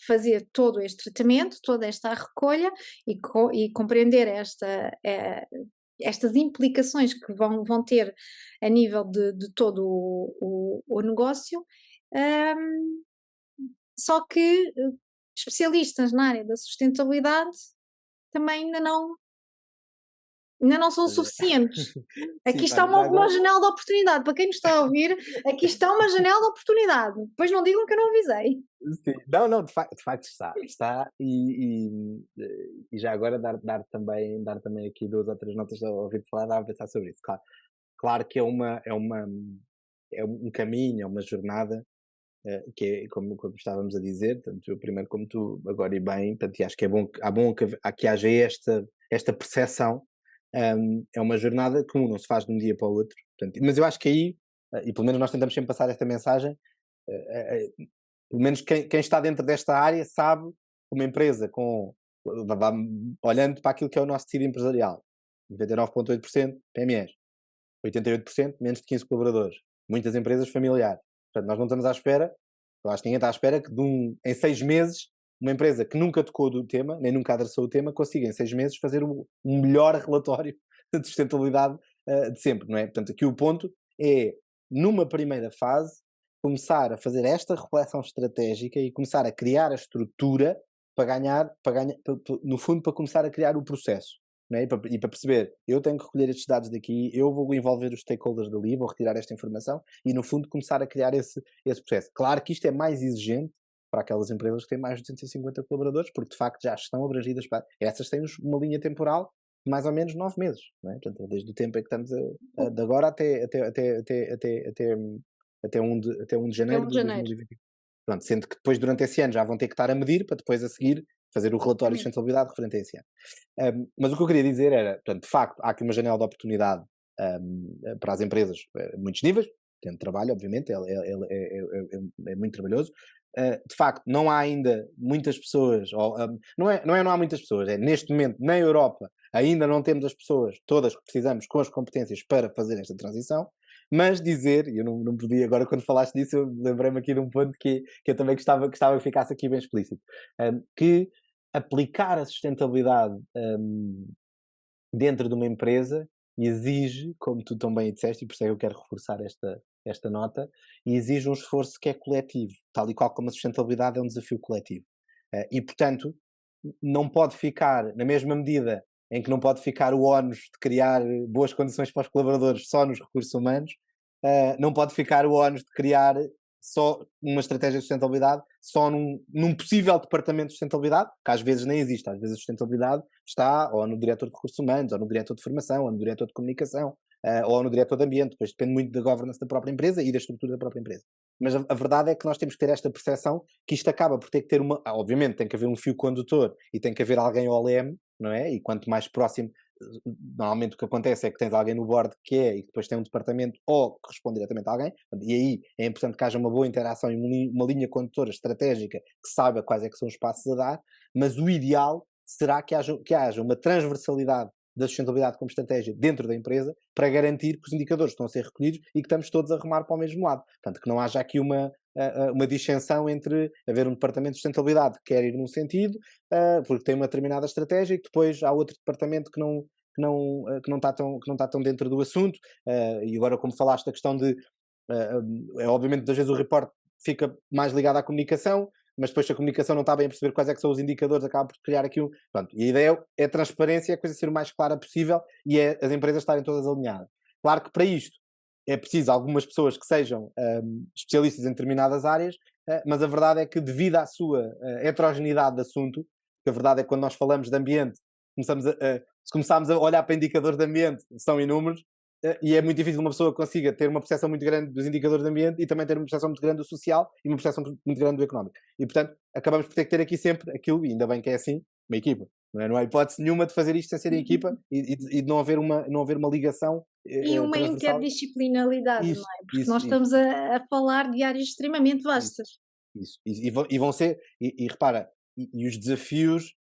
Speaker 1: fazer todo este tratamento, toda esta recolha e compreender estas implicações que vão ter a nível de todo o negócio. Ahm, Só que especialistas na área da sustentabilidade também ainda não são
Speaker 2: Olha,
Speaker 1: suficientes. Aqui
Speaker 2: sim,
Speaker 1: está
Speaker 2: olha, já
Speaker 1: uma
Speaker 2: agora.
Speaker 1: janela de oportunidade. Para quem nos está a ouvir, aqui está uma janela de oportunidade. Depois não digam que eu não avisei.
Speaker 2: Sim. Não, não, de facto está, e já agora dar também aqui 2 ou 3 notas ao ouvir-te falar, dava a pensar sobre isso. Claro que é um caminho, é uma jornada, que é como estávamos a dizer, tanto eu primeiro como tu, agora e bem, portanto, e acho que é bom que haja esta percepção, é uma jornada comum, não se faz de um dia para o outro, portanto, mas eu acho que aí, e pelo menos nós tentamos sempre passar esta mensagem, pelo menos quem está dentro desta área sabe que uma empresa olhando para aquilo que é o nosso tecido empresarial, 99,8% PMEs, 88% menos de 15 colaboradores, muitas empresas familiares. Portanto, nós não estamos à espera, eu acho que ninguém está à espera que em 6 meses uma empresa que nunca tocou do tema, nem nunca adressou o tema, consiga em 6 meses fazer um melhor relatório de sustentabilidade de sempre, não é? Portanto, aqui o ponto é, numa primeira fase, começar a fazer esta reflexão estratégica e começar a criar a estrutura no fundo, para começar a criar o processo. Né? E para perceber, eu tenho que recolher estes dados daqui, eu vou envolver os stakeholders dali, vou retirar esta informação e, no fundo, começar a criar esse processo. Claro que isto é mais exigente para aquelas empresas que têm mais de 250 colaboradores, porque de facto já estão abrangidas para. Essas têm uma linha temporal de mais ou menos 9 meses, não é? Portanto, desde o tempo em que estamos de agora até 1 de
Speaker 1: É
Speaker 2: janeiro
Speaker 1: 1 de
Speaker 2: de
Speaker 1: janeiro.
Speaker 2: 2020. Pronto, sendo que depois, durante esse ano, já vão ter que estar a medir para depois, a seguir, fazer o relatório de
Speaker 1: Exatamente.
Speaker 2: sustentabilidade referente a esse ano. Mas o que eu queria dizer era, portanto, de facto, há aqui uma janela de oportunidade para as empresas, muitos níveis, tendo trabalho, obviamente, é muito trabalhoso. De facto, não há ainda muitas pessoas, não há muitas pessoas, neste momento, na Europa, ainda não temos as pessoas todas que precisamos com as competências para fazer esta transição, mas dizer, e eu não podia, agora quando falaste disso, eu lembrei-me aqui de um ponto que eu também gostava que ficasse aqui bem explícito, que aplicar a sustentabilidade dentro de uma empresa exige, como tu também disseste, e por isso é que eu quero reforçar esta nota, e exige um esforço que é coletivo, tal e qual como a sustentabilidade é um desafio coletivo. E, portanto, não pode ficar, na mesma medida em que não pode ficar o ónus de criar boas condições para os colaboradores só nos recursos humanos, não pode ficar o ónus de criar só uma estratégia de sustentabilidade só num possível departamento de sustentabilidade, que às vezes nem existe. Às vezes a sustentabilidade está ou no diretor de recursos humanos, ou no diretor de formação, ou no diretor de comunicação, ou no diretor de ambiente. Depois depende muito da governance da própria empresa e da estrutura da própria empresa. Mas a verdade é que nós temos que ter esta percepção que isto acaba por ter que ter obviamente tem que haver um fio condutor e tem que haver alguém ao leme, não é? E quanto mais próximo, normalmente o que acontece é que tens alguém no board que e que depois tem um departamento ou que responde diretamente a alguém, e aí é importante que haja uma boa interação e uma linha condutora estratégica que saiba quais é que são os passos a dar, mas o ideal será que haja uma transversalidade da sustentabilidade como estratégia dentro da empresa para garantir que os indicadores estão a ser recolhidos e que estamos todos a remar para o mesmo lado. Portanto, que não haja aqui uma distinção entre haver um departamento de sustentabilidade que quer ir num sentido, porque tem uma determinada estratégia, e que depois há outro departamento que não está tão dentro do assunto. E agora, como falaste da questão de, obviamente, às vezes o report fica mais ligado à comunicação, mas depois se a comunicação não está bem a perceber quais é que são os indicadores, acaba por criar aqui um. Pronto, e a ideia é a transparência, a coisa ser o mais clara possível e é as empresas estarem todas alinhadas. Claro que para isto é preciso algumas pessoas que sejam especialistas em determinadas áreas, mas a verdade é que, devido à sua heterogeneidade de assunto, que a verdade é que quando nós falamos de ambiente, se começarmos a olhar para indicadores de ambiente, são inúmeros, e é muito difícil uma pessoa consiga ter uma percepção muito grande dos indicadores de ambiente e também ter uma percepção muito grande do social e uma percepção muito grande do económico. E, portanto, acabamos por ter que ter aqui sempre aquilo, e ainda bem que é assim, uma equipa. Não há hipótese nenhuma de fazer isto sem ser em equipa e de não haver uma ligação
Speaker 1: E uma
Speaker 2: transversal.
Speaker 1: interdisciplinaridade, não
Speaker 2: Isso,
Speaker 1: é? Porque
Speaker 2: isso,
Speaker 1: nós
Speaker 2: isso,
Speaker 1: estamos a falar de áreas extremamente
Speaker 2: isso.
Speaker 1: vastas.
Speaker 2: Isso. E vão ser, repara, os desafios,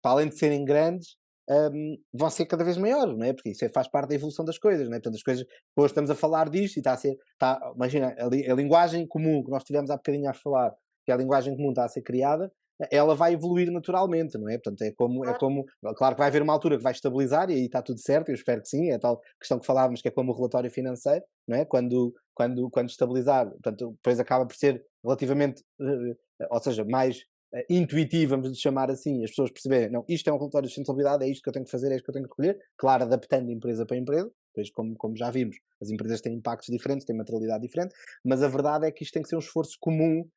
Speaker 2: para além de serem grandes, vão ser cada vez maiores, não é? Porque isso faz parte da evolução das coisas, não é? Portanto, as coisas, hoje estamos a falar disto e está a ser, imagina, a linguagem comum que nós tivemos há bocadinho a falar, que é a linguagem comum está a ser criada, ela vai evoluir naturalmente, não é? Portanto,
Speaker 1: Claro.
Speaker 2: claro que vai haver uma altura que vai estabilizar e aí está tudo certo, eu espero que sim, é a tal questão que falávamos que é como o relatório financeiro, não é? Quando estabilizar, portanto, depois acaba por ser relativamente, ou seja, mais intuitivo, vamos lhe chamar assim, as pessoas perceberem, não, isto é um relatório de sustentabilidade, é isto que eu tenho que fazer, é isto que eu tenho que recolher, claro, adaptando empresa para empresa, depois como já vimos, as empresas têm impactos diferentes, têm materialidade diferente, mas a verdade é que isto tem que ser um esforço comum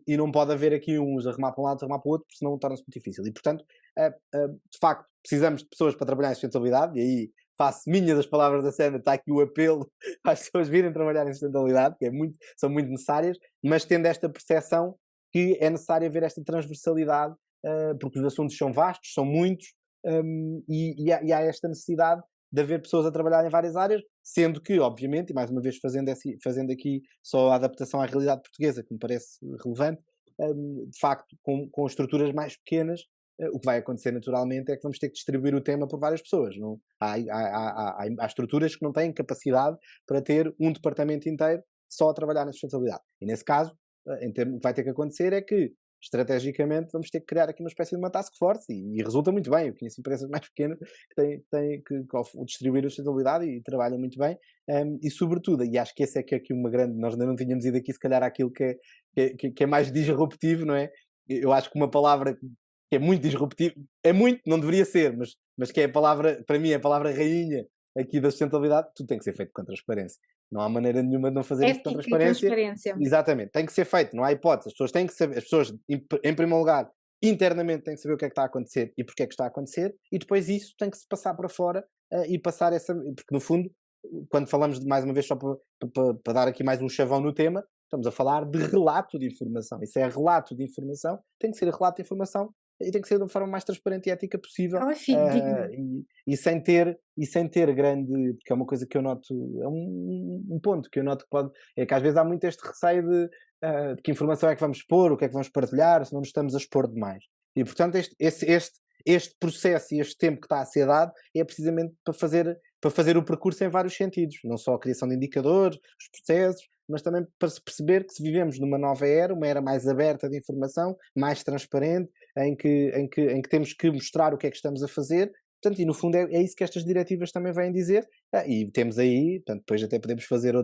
Speaker 2: e não pode haver aqui uns a remar para um lado, a remar para o outro, porque senão torna-se muito difícil. E, portanto, de facto, precisamos de pessoas para trabalhar em sustentabilidade, e aí faço minha das palavras da Sandra, está aqui o apelo às pessoas virem trabalhar em sustentabilidade, que são muito necessárias, mas tendo esta percepção que é necessário haver esta transversalidade, porque os assuntos são vastos, são muitos, e há esta necessidade de haver pessoas a trabalhar em várias áreas, sendo que, obviamente, e mais uma vez fazendo aqui só a adaptação à realidade portuguesa, que me parece relevante, de facto, com estruturas mais pequenas, o que vai acontecer naturalmente é que vamos ter que distribuir o tema por várias pessoas. Não? Há estruturas que não têm capacidade para ter um departamento inteiro só a trabalhar na sustentabilidade. E nesse caso, o que vai ter que acontecer é que, estrategicamente, vamos ter que criar aqui uma espécie de uma task force e resulta muito bem. Eu conheço empresas mais pequenas que distribuíram a sustentabilidade e trabalham muito bem, e sobretudo, e acho que esse é que é aqui uma grande, nós ainda não tínhamos ido aqui se calhar àquilo que é mais disruptivo, não é? Eu acho que uma palavra que é muito disruptivo, é muito, não deveria ser, mas que é a palavra, para mim, é a palavra rainha aqui da sustentabilidade, tudo tem que ser feito com transparência. Não há maneira nenhuma de não fazer isto com
Speaker 1: Ética e
Speaker 2: transparência.
Speaker 1: transparência.
Speaker 2: Exatamente, tem que ser feito, não há hipótese. As pessoas têm que saber, as pessoas, em primeiro lugar, internamente têm que saber o que é que está a acontecer e porque é que está a acontecer, e depois isso tem que se passar para fora e passar essa. Porque no fundo, quando falamos de mais uma vez, só para dar aqui mais um chavão no tema, estamos a falar de relato de informação. Isso é relato de informação, tem que ser relato de informação e tem que ser da forma mais transparente e ética possível,
Speaker 1: Ela é fidedigna.
Speaker 2: e sem ter grande, porque é uma coisa que eu noto, é um ponto que eu noto que é que às vezes há muito este receio de que informação é que vamos expor, o que é que vamos partilhar, se não nos estamos a expor demais. E portanto este processo e este tempo que está a ser dado é precisamente para fazer o percurso em vários sentidos, não só a criação de indicadores, os processos, mas também para se perceber que se vivemos numa nova era, uma era mais aberta de informação, mais transparente, em que temos que mostrar o que é que estamos a fazer. Portanto, e no fundo é isso que estas diretivas também vêm dizer, e temos aí, portanto, depois até podemos fazer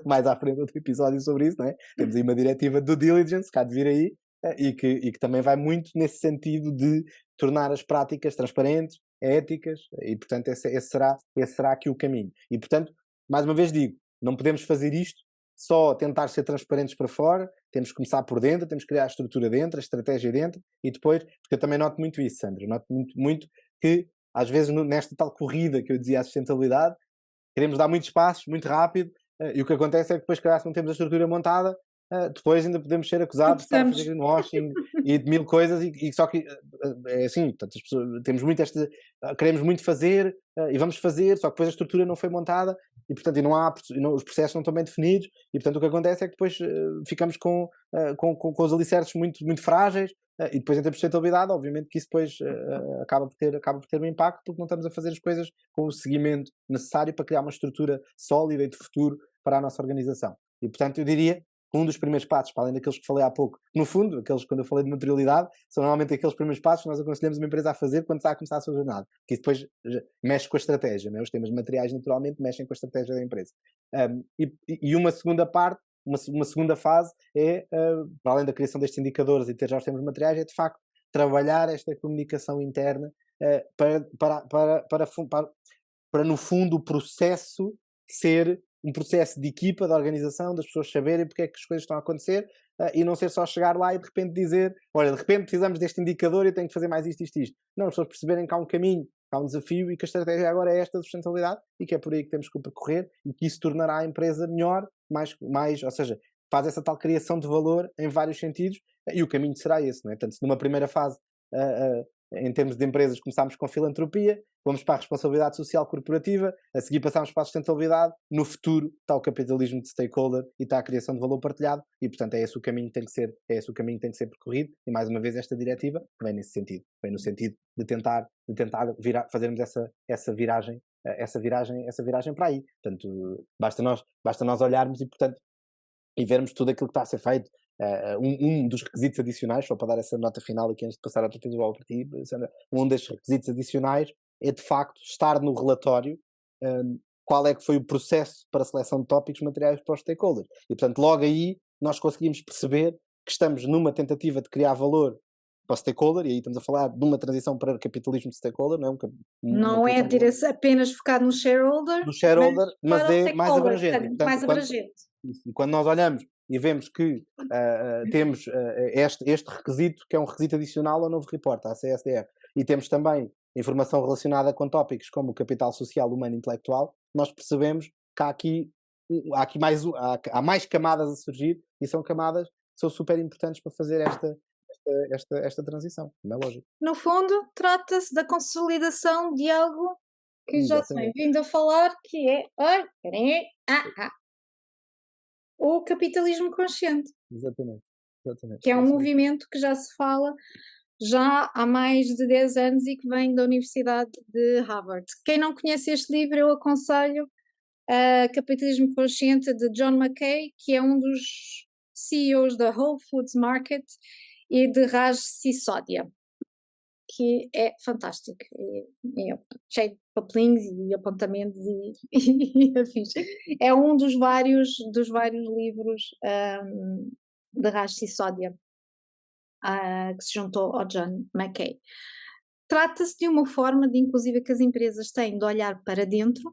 Speaker 2: mais à frente outro episódio sobre isso, não é? Temos aí uma diretiva do diligence, que há de vir aí, e que também vai muito nesse sentido de tornar as práticas transparentes, éticas, e portanto esse será aqui o caminho. E portanto, mais uma vez digo, não podemos fazer isto só tentar ser transparentes para fora, temos que começar por dentro, temos que criar a estrutura dentro, a estratégia dentro, e depois, porque eu também noto muito isso, Sandra, noto muito, muito que às vezes nesta tal corrida que eu dizia à sustentabilidade, queremos dar muitos passos, muito rápido, e o que acontece é que depois, se não temos a estrutura montada, depois ainda podemos ser acusados de estar a fazer
Speaker 1: Tropeçamos.
Speaker 2: greenwashing e de mil coisas, e só que é assim, portanto, as pessoas, temos muito queremos muito fazer, e vamos fazer, só que depois a estrutura não foi montada, e portanto os processos não estão bem definidos, e portanto o que acontece é que depois ficamos com os alicerces muito, muito frágeis, e depois em termos de sustentabilidade, obviamente que isso depois acaba por ter um impacto, porque não estamos a fazer as coisas com o seguimento necessário para criar uma estrutura sólida e de futuro para a nossa organização. E portanto eu diria que um dos primeiros passos, para além daqueles que falei há pouco, no fundo, aqueles quando eu falei de materialidade, são normalmente aqueles primeiros passos que nós aconselhamos uma empresa a fazer quando está a começar a sua jornada, que isso depois mexe com a estratégia, né? Os temas materiais naturalmente mexem com a estratégia da empresa. E uma segunda parte, uma segunda fase é, para além da criação destes indicadores e ter já os termos materiais, é de facto trabalhar esta comunicação interna para no fundo o processo ser um processo de equipa, de organização, das pessoas saberem porque é que as coisas estão a acontecer, e não ser só chegar lá e de repente dizer, olha, de repente precisamos deste indicador e tenho que fazer mais isto, isto, isto. Não, as pessoas perceberem que há um caminho há um desafio e que a estratégia agora é esta de sustentabilidade e que é por aí que temos que percorrer e que isso tornará a empresa melhor, ou seja, faz essa tal criação de valor em vários sentidos e o caminho será esse, não é? Portanto, se numa primeira fase, em termos de empresas, começámos com filantropia, vamos para a responsabilidade social corporativa, a seguir passámos para a sustentabilidade, no futuro está o capitalismo de stakeholder e está a criação de valor partilhado e, portanto, é esse o caminho que tem que ser, percorrido e, mais uma vez, esta diretiva vem nesse sentido, vem no sentido de tentar fazermos essa viragem para aí. Portanto, basta nós olharmos e vermos tudo aquilo que está a ser feito. Um dos requisitos adicionais, só para dar essa nota final aqui antes de passar a outra bola para ti, Sandra, um destes requisitos adicionais é de facto estar no relatório qual é que foi o processo para a seleção de tópicos materiais para os stakeholders. E portanto logo aí nós conseguimos perceber que estamos numa tentativa de criar valor para o stakeholder, e aí estamos a falar de uma transição para o capitalismo de stakeholder, não é?
Speaker 1: Não é apenas focado no shareholder,
Speaker 2: mas é mais abrangente.
Speaker 1: Portanto, mais abrangente.
Speaker 2: E quando nós olhamos e vemos que temos este requisito, que é um requisito adicional ao novo report, à CSDR, e temos também informação relacionada com tópicos como o capital social, humano e intelectual, nós percebemos que há mais camadas a surgir e são camadas que são super importantes para fazer esta transição, não é lógico.
Speaker 1: No fundo, trata-se da consolidação de algo que já se vem vindo a falar, que é o capitalismo consciente.
Speaker 2: Exatamente.
Speaker 1: Que é um movimento que já se fala já há mais de 10 anos e que vem da Universidade de Harvard. Quem não conhece este livro, eu aconselho Capitalismo Consciente, de John Mackay, que é um dos CEOs da Whole Foods Market, e de Raj Sisodia, que é fantástico, é cheio de papelinhos e apontamentos e afins. É um dos vários livros de Raj Sisodia que se juntou ao John Mackay. Trata-se de uma forma de, inclusive, que as empresas têm de olhar para dentro,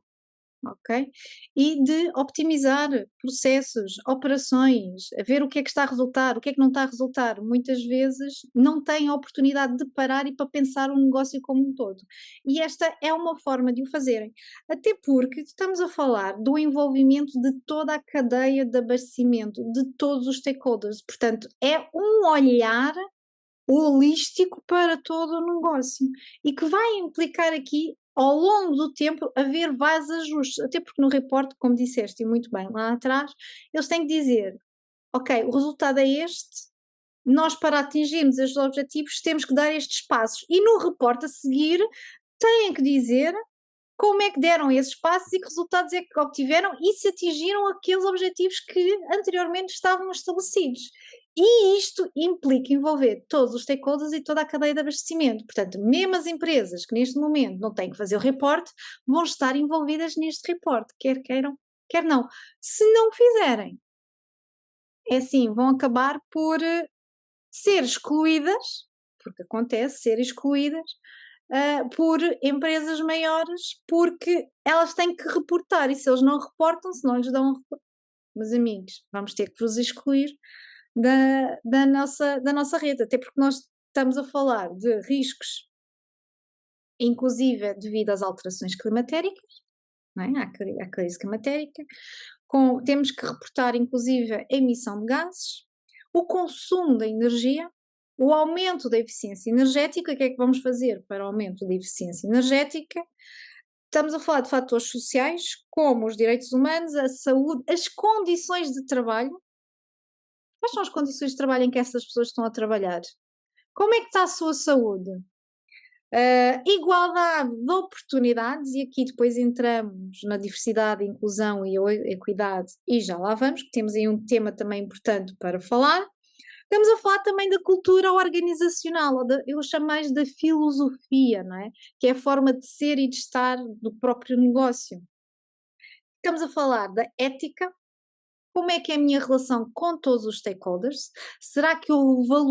Speaker 1: ok? E de optimizar processos, operações, a ver o que é que está a resultar, o que é que não está a resultar. Muitas vezes não têm a oportunidade de parar e para pensar o negócio como um todo. E esta é uma forma de o fazerem. Até porque estamos a falar do envolvimento de toda a cadeia de abastecimento, de todos os stakeholders. Portanto, é um olhar holístico para todo o negócio e que vai implicar aqui ao longo do tempo haver vários ajustes, até porque no report, como disseste e muito bem lá atrás, eles têm que dizer, ok, o resultado é este, nós para atingirmos estes objetivos temos que dar estes passos, e no report a seguir têm que dizer como é que deram esses passos e que resultados é que obtiveram e se atingiram aqueles objetivos que anteriormente estavam estabelecidos. E isto implica envolver todos os stakeholders e toda a cadeia de abastecimento. Portanto, mesmo as empresas que neste momento não têm que fazer o reporte, vão estar envolvidas neste reporte, quer queiram, quer não. Se não fizerem, é assim, vão acabar por ser excluídas, porque acontece, ser excluídas, por empresas maiores, porque elas têm que reportar, e se eles não reportam, se não lhes dão um reporte, meus amigos, vamos ter que vos excluir da nossa rede, até porque nós estamos a falar de riscos, inclusive devido às alterações climatéricas, não é? À crise climatérica, temos que reportar inclusive a emissão de gases, o consumo da energia, o aumento da eficiência energética. O que é que vamos fazer para o aumento da eficiência energética? Estamos a falar de fatores sociais, como os direitos humanos, a saúde, as condições de trabalho. Quais são as condições de trabalho em que essas pessoas estão a trabalhar? Como é que está a sua saúde? Igualdade de oportunidades, e aqui depois entramos na diversidade, inclusão e equidade, e já lá vamos, que temos aí um tema também importante para falar. Estamos a falar também da cultura organizacional, eu chamo mais da filosofia, não é? Que é a forma de ser e de estar do próprio negócio. Estamos a falar da ética, como é que é a minha relação com todos os stakeholders? Será que eu valorizo